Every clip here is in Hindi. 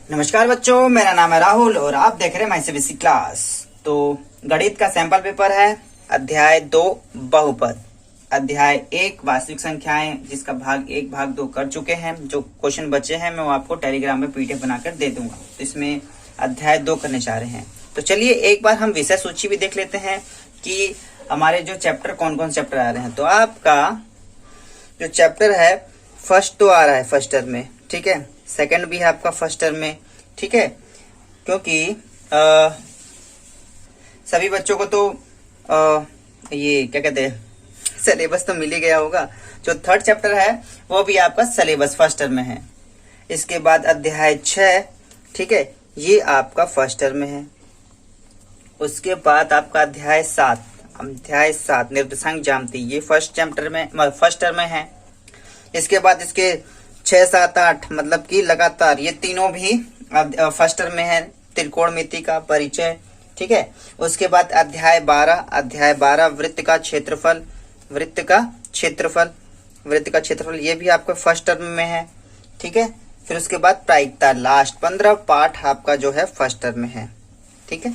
नमस्कार बच्चों, मेरा नाम है राहुल और आप देख रहे हैं माई सीबीएसई क्लास। तो गणित का सैंपल पेपर है, अध्याय 2 बहुपद, अध्याय 1 वास्तविक संख्याएं, जिसका भाग 1 भाग 2 कर चुके हैं। जो क्वेश्चन बचे हैं मैं वो आपको टेलीग्राम में पीडीएफ बनाकर दे दूंगा। तो इसमें अध्याय 2 करने जा रहे हैं। तो चलिए एक बार हम विषय सूची भी देख लेते हैं कि हमारे जो चैप्टर कौन कौन चैप्टर आ रहे हैं। तो आपका जो चैप्टर है फर्स्ट तो आ रहा है फर्स्ट टर्म में, ठीक है। सेकंड भी है आपका फर्स्ट टर्म में, ठीक है। क्योंकि सभी बच्चों को तो ये क्या कहते हैं, सिलेबस तो मिल ही गया होगा। जो थर्ड चैप्टर है वो भी आपका सिलेबस फर्स्ट टर्म में है। इसके बाद अध्याय 6, ठीक है, ये आपका फर्स्ट टर्म में है। उसके बाद आपका अध्याय 7 निर्देशांक ज्यामिति, ये फर्स्ट टर्म में है। इसके बाद इसके 6, 7, 8 मतलब कि लगातार ये तीनों भी फर्स्ट टर्म में है। त्रिकोणमिति का परिचय, ठीक है। उसके बाद अध्याय 12 वृत्त का क्षेत्रफल ये भी आपका फर्स्ट टर्म में है, ठीक है। फिर उसके बाद प्रायिकता, लास्ट 15 पाठ आपका जो है फर्स्ट टर्म में है, ठीक है।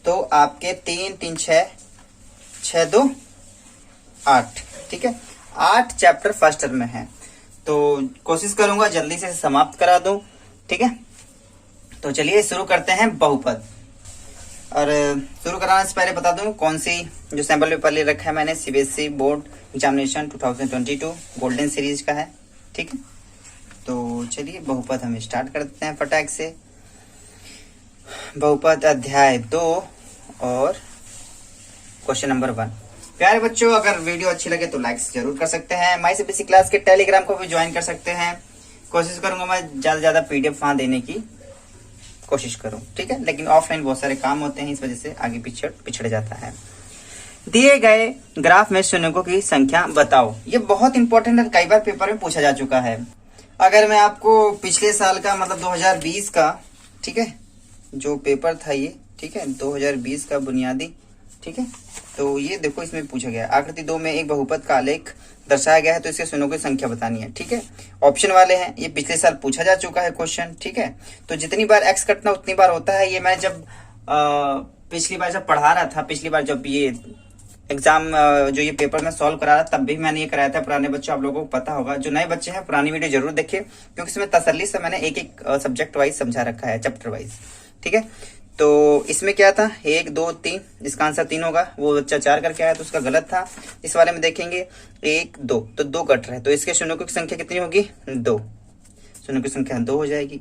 तो आपके 3, 3, 6, 2, 8, ठीक है। 8 चैप्टर फर्स्ट टर्म में है। तो कोशिश करूंगा जल्दी से समाप्त करा दूं, ठीक है। तो चलिए शुरू करते हैं बहुपद। और शुरू कराने से पहले बता दूं कौन सी जो सैंपल पेपर ले रखा है मैंने, CBSE board examination 2022 golden series का है, ठीक है। तो चलिए बहुपद हम स्टार्ट करते हैं फटाक से। बहुपद अध्याय 2 और क्वेश्चन नंबर 1। प्यारे बच्चों, अगर वीडियो अच्छी लगे तो लाइक जरूर कर सकते हैं। माई सीबीएसई क्लास के टेलीग्राम को भी ज्वाइन कर सकते हैं। कोशिश करूंगा मैं ज्यादा से ज्यादा पीडीएफ वहां देने की कोशिश करूं, ठीक है। लेकिन ऑफलाइन बहुत सारे काम होते हैं, इस वजह से आगे पिछड़ जाता है। दिए गए ग्राफ में शून्यों की संख्या बताओ। ये बहुत इंपॉर्टेंट है, कई बार पेपर में पूछा जा चुका है। अगर मैं आपको पिछले साल का मतलब 2020 का, ठीक है, जो पेपर था ये, ठीक है, 2020 का बुनियादी, ठीक है। तो ये देखो इसमें पूछा गया आकृति 2 में एक बहुपद का आलेख दर्शाया गया है, तो इसके शून्यों की संख्या बतानी है, ठीक है। ऑप्शन वाले हैं, ये पिछले साल पूछा जा चुका है क्वेश्चन, ठीक है। तो जितनी बार एक्स कटना उतनी बार होता है। ये मैं जब पिछली बार जब पढ़ा रहा था, पिछली बार जब ये एग्जाम जो ये पेपर में सॉल्व करा रहा तब भी मैंने ये कराया था। पुराने बच्चों आप लोगों को पता होगा, जो नए बच्चे हैं पुरानी वीडियो जरूर देखिए, क्योंकि इसमें तसल्ली से मैंने एक एक सब्जेक्ट वाइज समझा रखा है, चैप्टर वाइज, ठीक है। तो इसमें क्या था, 1, 2, 3, इसका आंसर 3 होगा। वो बच्चा 4 करके आया तो उसका गलत था। इस वाले में देखेंगे 1, 2, तो 2 कट रहे हैं, तो इसके शून्यों की संख्या कितनी होगी, 2। शून्यों की संख्या 2 हो जाएगी।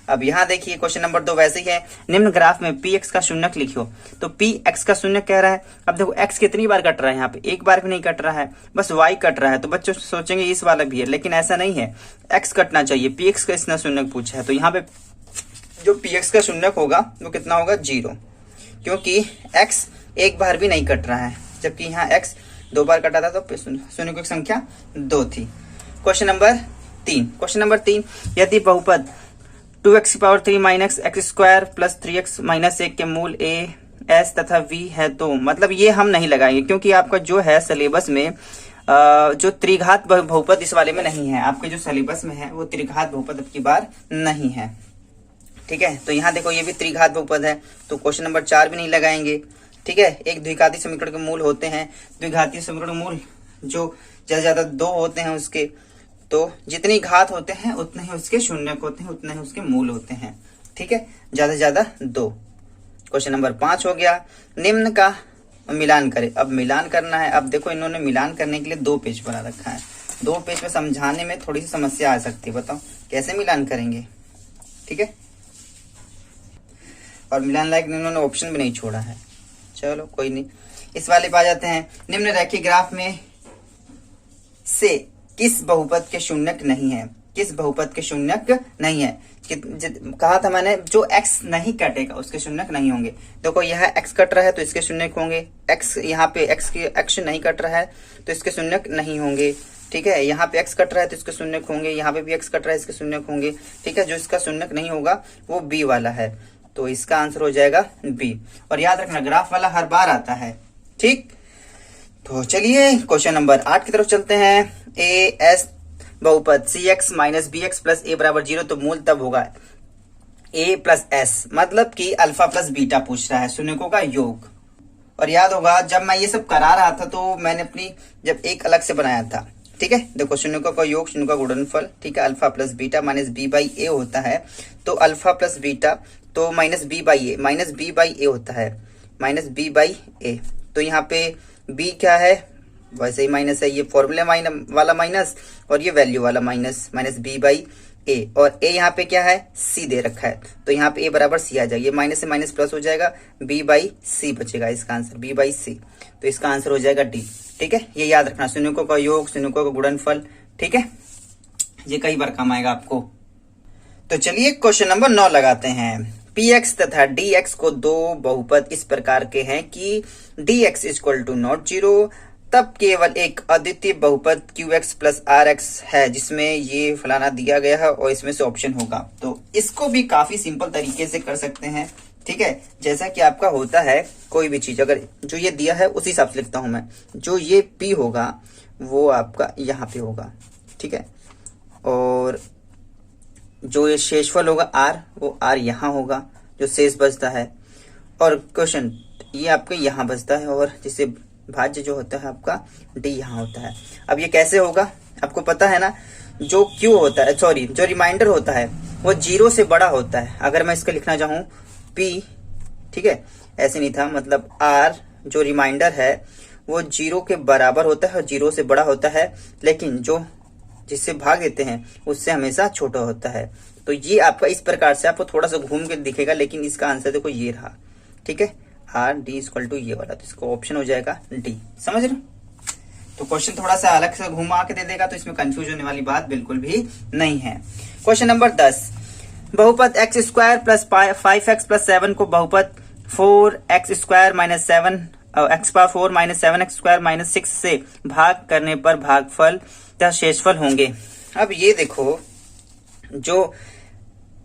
अब यहाँ देखिए क्वेश्चन नंबर 2 वैसे ही है। निम्न ग्राफ में पी एक्स का शून्यक लिखियो। तो पी एक्स का शून्यक कह रहा है। अब देखो एक्स कितनी बार कट रहा है, यहाँ पे एक बार भी नहीं कट रहा है, बस वाई कट रहा है। तो बच्चों सोचेंगे इस वाला भी है, लेकिन ऐसा नहीं है, एक्स कटना चाहिए। पी एक्स का इसने शून्यक पूछा है, तो यहाँ पे जो पी एक्स का शून्यक होगा वो कितना होगा, 0, क्योंकि एक्स एक बार भी नहीं कट रहा है, जबकि यहाँ एक्स 2 बार कटा था, तो शून्यों की संख्या 2 थी। क्वेश्चन नंबर 3, यदि बहुपद 2x⁻³ minus x² plus 3x minus 1 के मूल a, s तथा v है, तो मतलब ये हम नहीं लगाएंगे, क्योंकि आपका जो है सिलेबस में जो त्रिघात बहुपद इस वाले में नहीं है। आपके जो सिलेबस में है वो त्रिघात बहुपद अब की बार नहीं है, ठीक है। तो यहाँ देखो ये भी त्रिघात बहुपद है, तो क्वेश्चन नंबर 4 भी नहीं लगाएंगे, ठीक है। एक द्विघाती समीकरण के मूल होते हैं, द्विघाती समीकरण मूल जो ज्यादा 2 होते हैं उसके, तो जितनी घात होते हैं उतने ही उसके शून्यक होते हैं, उतने ही उसके मूल होते हैं, ठीक है, ज्यादा से ज्यादा 2। क्वेश्चन नंबर 5 हो गया, निम्न का मिलान करें। अब मिलान करना है। अब देखो इन्होंने मिलान करने के लिए 2 पेज बना रखा है। 2 पेज पे समझाने में थोड़ी सी समस्या आ सकती है, बताओ कैसे मिलान करेंगे, ठीक है। और मिलान लायक इन्होंने ऑप्शन भी नहीं छोड़ा है, चलो कोई नहीं। इस वाले पे आ जाते हैं। निम्न रेखीय ग्राफ में से किस बहुपद के शून्यक नहीं है, किस बहुपद के शून्यक नहीं है। कहा था मैंने जो x नहीं कटेगा उसके शून्यक नहीं होंगे। देखो यह x कट रहा है तो इसके शून्यक होंगे, x यहाँ पे x नहीं कट रहा है तो इसके शून्यक नहीं होंगे, ठीक है। यहाँ पे x कट रहा है तो इसके शून्यक होंगे, यहाँ पे भी x कट रहा है इसके शून्यक होंगे, ठीक है। जो इसका शून्यक नहीं होगा वो b वाला है, तो इसका आंसर हो जाएगा b। और याद रखना ग्राफ वाला हर बार आता है, ठीक। तो चलिए क्वेश्चन नंबर 8 की तरफ चलते हैं। ए एस बहुपद C X minus B X plus A बराबर 0, तो मूल तब होगा ए प्लस एस, मतलब कि अल्फा प्लस बीटा पूछ रहा है, शून्यकों का योग। और याद होगा जब मैं ये सब करा रहा था तो मैंने अपनी जब एक अलग से बनाया था, ठीक है। देखो शून्यकों का योग, शून्यकों का गुणनफल, ठीक है। Alpha plus beta minus B by A होता है, तो अल्फा प्लस बीटा तो minus B by A, minus B by A होता है, माइनस बी बाई ए। तो यहाँ पे बी क्या है, वैसे ही माइनस है, ये फॉर्मूला वाला माइनस और ये वैल्यू वाला माइनस, माइनस बी बाई ए। और ए यहाँ पे क्या है, सी दे रखा है, तो यहाँ पे ए बराबर सी आ जाएगा, ये माइनस से माइनस प्लस हो जाएगा, बी बाई सी बचेगा इसका आंसर, बी बाई सी। तो इसका आंसर हो जाएगा डी, ठीक है। ये याद रखना, शून्यकों का योग, शून्यकों का गुणनफल, ठीक है। ये कई बार काम आएगा आपको। तो चलिए क्वेश्चन नंबर 9 लगाते हैं। पी एक्स तथा डी एक्स को दो बहुपद इस प्रकार के हैं कि D x equal to not zero, तब केवल एक अद्वितीय बहुपद Q x plus R x है जिसमें ये फलाना दिया गया है और इसमें से ऑप्शन होगा। तो इसको भी काफी सिंपल तरीके से कर सकते हैं, ठीक है। जैसा कि आपका होता है कोई भी चीज, अगर जो ये दिया है उसी हिसाब से लिखता हूं मैं। जो ये पी होगा वो आपका यहाँ पे होगा, ठीक है। और जो ये शेषफल होगा आर, वो आर यहाँ होगा जो शेष बचता है। और क्वेश्चन ये आपके यहाँ बचता है, और जिसे भाज्य जो होता है आपका डी यहाँ होता है। अब ये कैसे होगा आपको पता है ना, जो क्यू होता है, सॉरी जो रिमाइंडर होता है वो जीरो से बड़ा होता है। अगर मैं इसका लिखना चाहूँ पी, ठीक है, ऐसे नहीं था, मतलब आर जो रिमाइंडर है वो जीरो के बराबर होता है और जीरो से बड़ा होता है, लेकिन जो जिससे भाग देते हैं उससे हमेशा छोटा होता है। तो ये आपका इस प्रकार से आपको थोड़ा सा घूम के दिखेगा, लेकिन इसका आंसर देखो ये रहा, ठीक है, आर डी इक्वल टू ये वाला, तो इसका ऑप्शन हो जाएगा डी। समझ रहे हो? तो क्वेश्चन थोड़ा सा अलग से घुमा के दे देगा, तो इसमें कंफ्यूज होने वाली बात बिल्कुल भी नहीं है। क्वेश्चन नंबर 10, बहुपद x square plus 5x plus 7 को बहुपद 4x square minus 7 x power 4 minus 7x square minus 6 से भाग करने पर भागफल तथा शेषफल होंगे। अब ये देखो, जो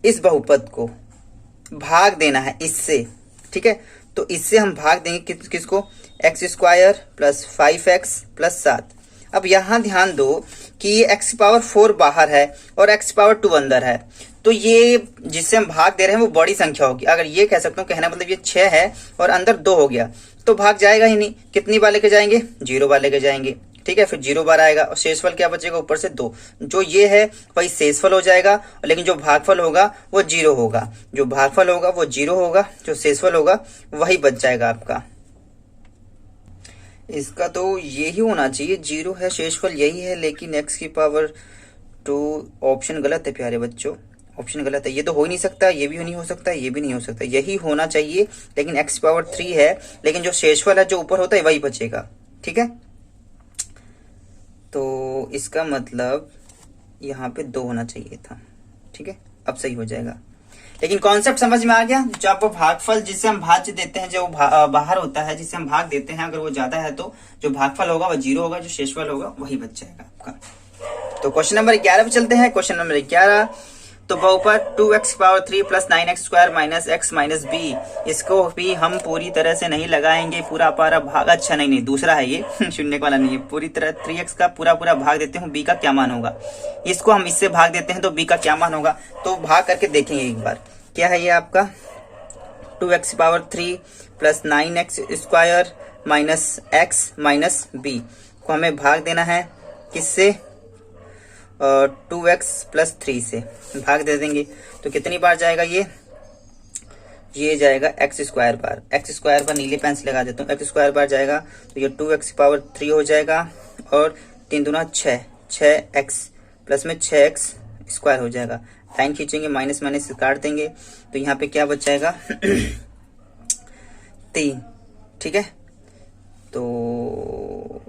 इस बहुपद को भाग देना है इससे, ठीक है, तो इससे हम भाग देंगे किसको, x square plus 5x plus 7। अब यहां ध्यान दो कि ये x पावर 4 बाहर है और x पावर 2 अंदर है, तो ये जिससे हम भाग दे रहे हैं वो बड़ी संख्या होगी। अगर ये कह सकता हूँ, कहना मतलब ये 6 है और अंदर 2 हो गया, तो भाग जाएगा ही नहीं। कितनी बार लेके जाएंगे, 0 बार लेके जाएंगे, ठीक है। फिर 0 बार आएगा और शेषफल क्या बचेगा, ऊपर से 2। जो ये है वही शेषफल हो जाएगा, लेकिन जो भागफल होगा वो 0 होगा, जो भागफल होगा वो 0 होगा, जो शेषफल होगा वही बच जाएगा आपका। इसका तो यही होना चाहिए, 0 है, शेषफल यही है, लेकिन x की पावर 2 ऑप्शन गलत है प्यारे बच्चों, ऑप्शन गलत है। ये तो हो ही नहीं सकता, ये भी नहीं हो सकता, ये भी नहीं हो सकता, यही होना चाहिए, लेकिन x पावर 3 है, लेकिन जो शेषफल है जो ऊपर होता है वही बचेगा, ठीक है। तो इसका मतलब यहाँ पे 2 होना चाहिए था, ठीक है, अब सही हो जाएगा। लेकिन कॉन्सेप्ट समझ में आ गया। जो आपको भागफल जिससे हम भाज्य देते हैं, जो बाहर होता है जिससे हम भाग देते हैं, अगर वो ज्यादा है तो जो भागफल होगा वो 0 होगा, जो शेषफल होगा वही बच जाएगा आपका। तो क्वेश्चन नंबर 11 पे चलते हैं। क्वेश्चन नंबर 11, तो बहुपद 2x power 3 plus 9x square minus x minus B, इसको भी हम पूरी तरह से नहीं लगाएंगे, पूरा पारा भाग, अच्छा नहीं, दूसरा है ये शून्य वाला नहीं है, पूरी तरह 3x का पूरा भाग देते हैं, b का क्या मान होगा। इसको हम इससे भाग देते हैं तो b का क्या मान होगा, तो भाग करके देखेंगे एक बार। क्या है ये आपका 2x power 3 plus 9x square minus x minus B को हमें भाग देना है किससे, 2x प्लस 3 से भाग दे देंगे, तो कितनी बार जाएगा ये जाएगा x square bar, x square bar नीले पेन से लगा देता हूँ, x स्क्वायर बार जाएगा तो ये 2x पावर 3 हो जाएगा, और 3 दूना 6x प्लस में 6x स्क्वायर हो जाएगा। लाइन खींचेंगे, माइनस माइनस काट देंगे, तो यहाँ पे क्या बच जाएगा 3, ठीक है। तो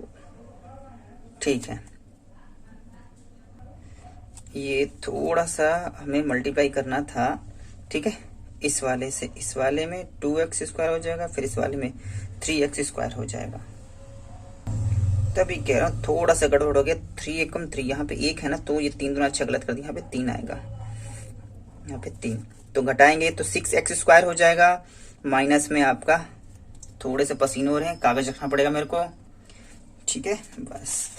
ठीक है, ये थोड़ा सा हमें मल्टीप्लाई करना था, ठीक है। इस वाले से इस वाले में 2x स्क्वायर हो जाएगा, फिर इस वाले में 3x स्क्वायर हो जाएगा। तभी कह रहा हूँ थोड़ा सा गड़बड़ हो गया, 3 एकम 3, यहाँ पे 1 है ना, तो ये 3 दूना 6 गलत कर दिया, यहाँ पे 3 आएगा, यहाँ पे 3, तो घटाएंगे तो 6x स्क्वायर हो जाएगा। माइनस में आपका थोड़े से पसीने हो रहे हैं, कागज रखना पड़ेगा मेरे को, ठीक है बस।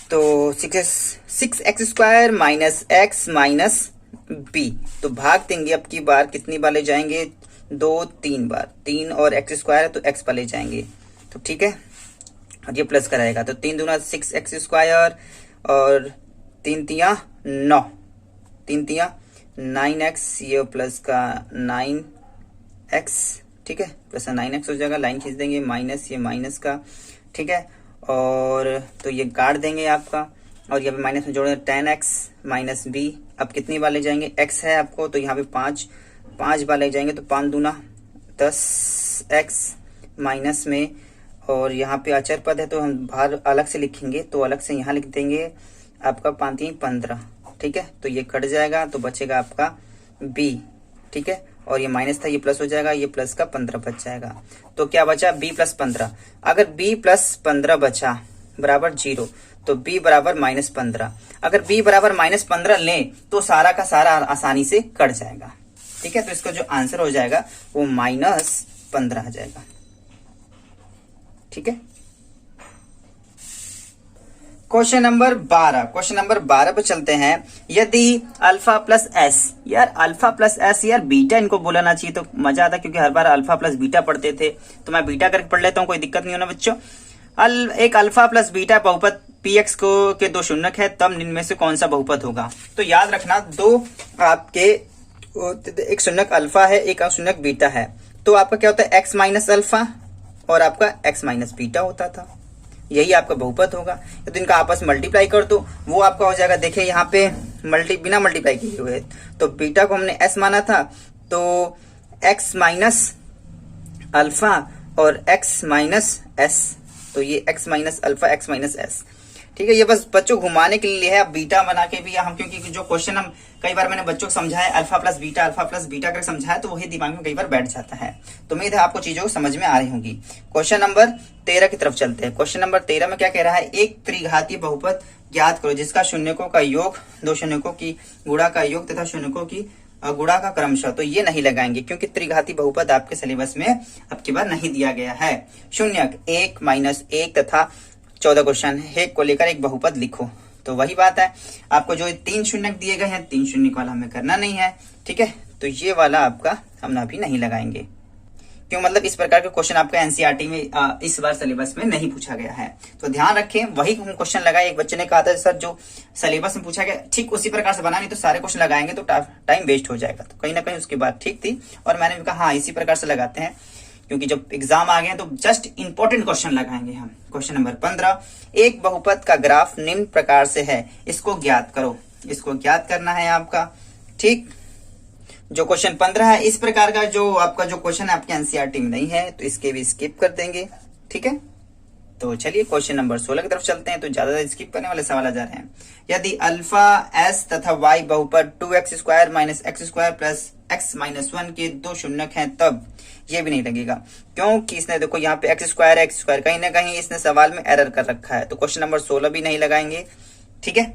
तो 6x square minus x minus B, तो भाग देंगे अब की बार कितनी बार ले जाएंगे, 2 3 बार, 3 और एक्स स्क्वायर है तो एक्स पर ले जाएंगे, तो ठीक है। और ये प्लस कराएगा तो 3 दूना 6 एक्स स्क्वायर और 3 तिया 9, 3 तिया 9 एक्स, ये प्लस का 9 एक्स, ठीक है, प्लस 9 एक्स हो जाएगा, लाइन खींच देंगे, माइनस ये माइनस का, ठीक है, और तो ये काट देंगे आपका, और यहाँ पे माइनस में जोड़ेंगे 10 एक्स माइनस बी। अब कितनी बार ले जाएंगे, एक्स है आपको तो यहाँ पे 5 बार ले जाएंगे, तो 5 दूना 10 एक्स माइनस में, और यहाँ पे अचर पद है तो हम बाहर अलग से लिखेंगे, तो अलग से यहाँ लिख देंगे आपका 5 3 15, ठीक है, तो ये कट जाएगा तो बचेगा आपका बी, ठीक है, और ये माइनस था ये प्लस हो जाएगा, ये प्लस का 15 बच जाएगा, तो क्या बचा बी प्लस 15। अगर बी प्लस 15 बचा बराबर 0 तो b बराबर -15। अगर b बराबर -15 लें तो सारा का सारा आसानी से कट जाएगा, ठीक है, तो इसका जो आंसर हो जाएगा वो -15 आ जाएगा, ठीक है। क्वेश्चन नंबर 12 पे चलते हैं। यदि अल्फा प्लस एस, यार अल्फा प्लस एस, यार बीटा इनको बोलाना चाहिए तो मजा आता, क्योंकि हर बार अल्फा प्लस बीटा पढ़ते थे, तो मैं बीटा करके पढ़ लेता हूँ, कोई दिक्कत नहीं होना बच्चों। एक अल्फा प्लस बीटा बहुपद px को के 2 शून्यक है, तब इनमें से कौन सा बहुपद होगा। तो याद रखना, दो आपके एक शून्यक अल्फा है, एक शून्यक बीटा है, तो आपका क्या होता है x माइनस अल्फा और आपका x माइनस बीटा होता था, यही आपका बहुपद होगा। तो इनका आपस में मल्टीप्लाई कर दो, वो आपका हो जाएगा, देखिए यहाँ पे बिना मल्टीप्लाई किए हुए, तो बीटा को हमने s माना था, तो x माइनस अल्फा और x माइनस एस, तो ये x minus alpha x minus S, ठीक है। ये बस बच्चों घुमाने के लिए है, अब बीटा बना के भी हम, क्योंकि जो क्वेश्चन हम कई बार मैंने बच्चों को समझाया अल्फा प्लस बीटा कर समझाया, तो वही दिमाग में कई बार बैठ जाता है, तो उम्मीद है आपको चीजों समझ में आ रही होंगी। क्वेश्चन नंबर 13 की तरफ चलते हैं। क्वेश्चन नंबर 13 में क्या कह रहा है, एक त्रिघातीय बहुपद ज्ञात करो जिसका शून्यकों का योग, दो शून्यकों की गुणा का योग तथा शून्यकों की गुणा का क्रमशः। तो ये नहीं लगाएंगे क्योंकि त्रिघाती बहुपद आपके सिलेबस में अब की बार नहीं दिया गया है। शून्यक 1 माइनस 1 तथा 14 क्वेश्चन है, एक को लेकर एक बहुपद लिखो, तो वही बात है, आपको जो 3 शून्यक दिए गए हैं, 3 शून्यक वाला हमें करना नहीं है, ठीक है, तो ये वाला आपका हम अभी नहीं लगाएंगे, क्यों, मतलब इस प्रकार के क्वेश्चन आपका एनसीईआरटी में इस बार सिलेबस में नहीं पूछा गया है, तो ध्यान रखें, वही हम क्वेश्चन लगाए। एक बच्चे ने कहा था सर जो सिलेबस में पूछा गया ठीक उसी प्रकार से बना, नहीं तो सारे क्वेश्चन लगाएंगे तो टाइम वेस्ट हो जाएगा, तो कहीं ना कहीं उसकी बात ठीक थी, और मैंने भी कहा हाँ इसी प्रकार से लगाते हैं, क्योंकि जब एग्जाम आ गए तो जस्ट इंपॉर्टेंट क्वेश्चन लगाएंगे हम। क्वेश्चन नंबर 15, एक बहुपद का ग्राफ निम्न प्रकार से है, इसको ज्ञात करो, इसको ज्ञात करना है आपका, ठीक। जो क्वेश्चन 15 है इस प्रकार का जो आपका जो क्वेश्चन है आपके एनसीईआरटी में नहीं है, तो इसके भी स्किप कर देंगे, ठीक है। तो चलिए क्वेश्चन नंबर 16 की तरफ चलते हैं, तो ज्यादा स्किप करने वाले सवाल आ जा रहे हैं। यदि अल्फा एस तथा वाई बहुपद 2x square minus x square plus x minus 1 के 2 शून्यक हैं, तब ये भी नहीं लगेगा, क्योंकि इसने देखो यहाँ पे एक्स स्क्वायर कहीं ना कहीं इसने सवाल में एरर कर रखा है, तो क्वेश्चन नंबर 16 भी नहीं लगाएंगे, ठीक है।